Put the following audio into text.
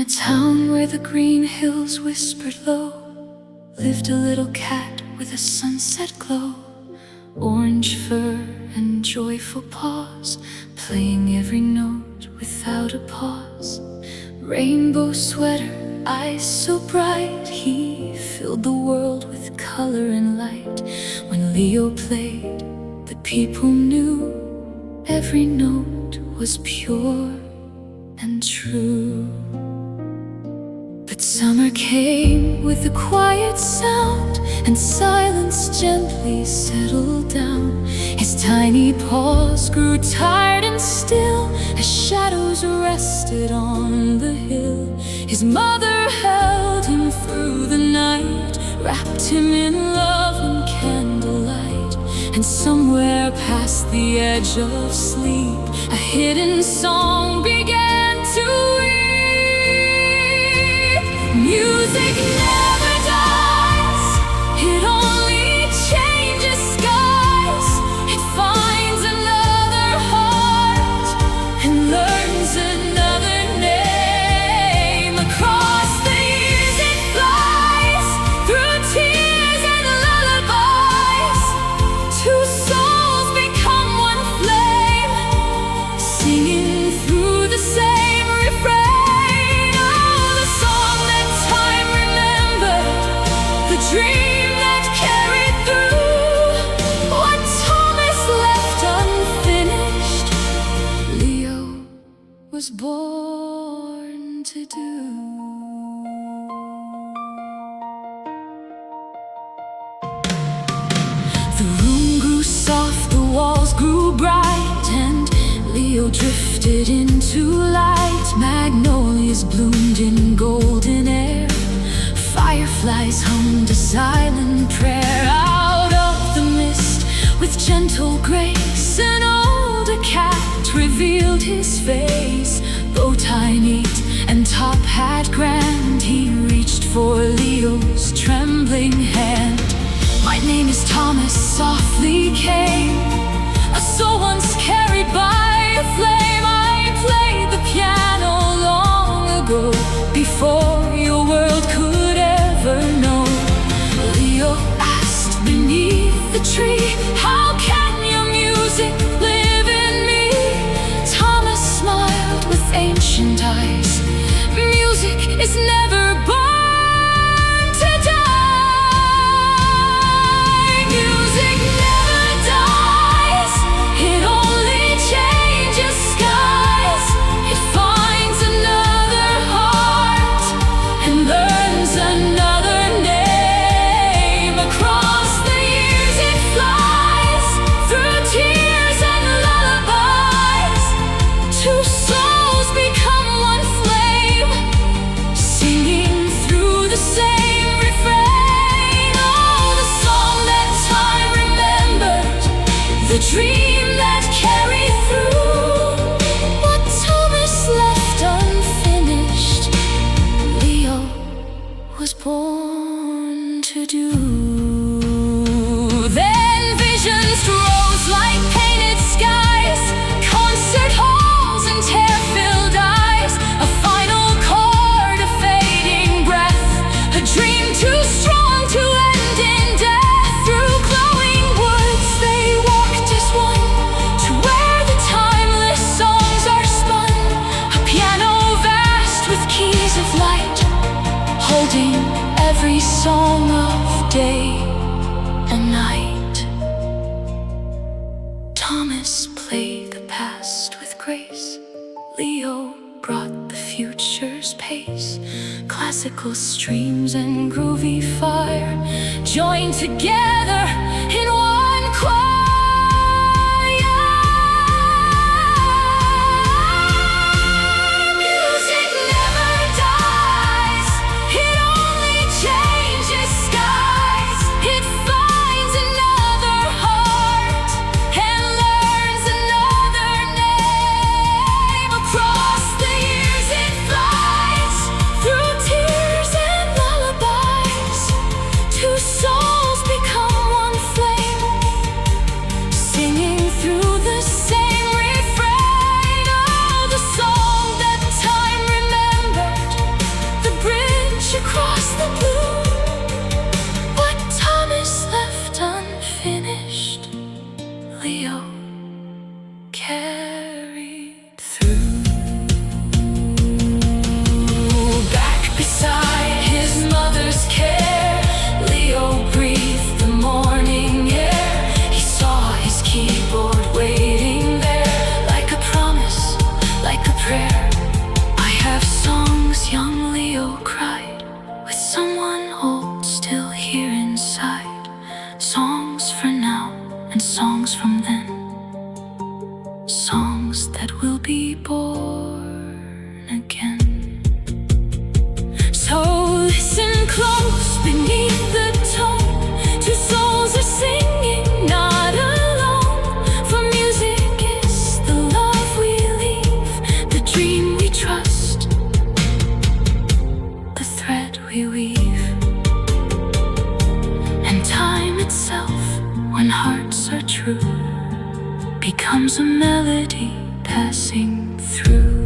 a town where the green hills whispered low, lived a little cat with a sunset glow. Orange fur and joyful paws, playing every note without a pause. Rainbow sweater, eyes so bright, he filled the world with color and light. When Leo played, the people knew every note was pure and true. But summer came with a quiet sound, and silence gently settled down. His tiny paws grew tired and still as shadows rested on the hill. His mother held him through the night, wrapped him in love and candlelight. And somewhere past the edge of sleep, a hidden song began to weep. Music never dies, it only changes skies. It finds another heart and learns another name. Across the years it flies, through tears and lullabies. Two souls become one flame, singing through the same refrain. Oh, the song that time remembered, the dream that carried through. What Thomas left unfinished, Leo was born to do. The room grew soft, the walls grew bright, and Leo drifted into light. Magnolias bloomed in golden air, fireflies hummed a silent prayer. Out of the mist, with gentle grace, an older cat revealed his face. Bow tie neat and top hat grand, he reached for Leo's trembling hand. My name is Thomas, softly came a soul once carried by a flame. I played the piano long ago, before your world could ever know. Leo asked beneath the tree, how can your music live in me? Thomas smiled with ancient eyes, music is never born to die. Music never dies, it only changes skies. It finds another heart and learns another name. Across the years it flies, through tears and lullabies. Two souls become one flame, singing through the same refrain. Oh, the song that time remembered, the dream that carried through. What Thomas left unfinished, Leo was born to do. Then visions rose like painted skies, concert halls and tear-filled eyes. A final chord, a fading breath, a dream too strong to end in death. Through glowing woods they walked as one, to where the timeless songs are spun. A piano vast with keys of light, holding every song of day and night. Thomas played the past with grace, Leo brought the future's pace. Classical streams and groovy fire joined together in one choir. Music never dies, it only changes skies. It finds another heart and learns another name. Across the years it flies, through tears and lullabies. Two souls become one we weave. And time itself, when hearts are true, becomes a melody passing through.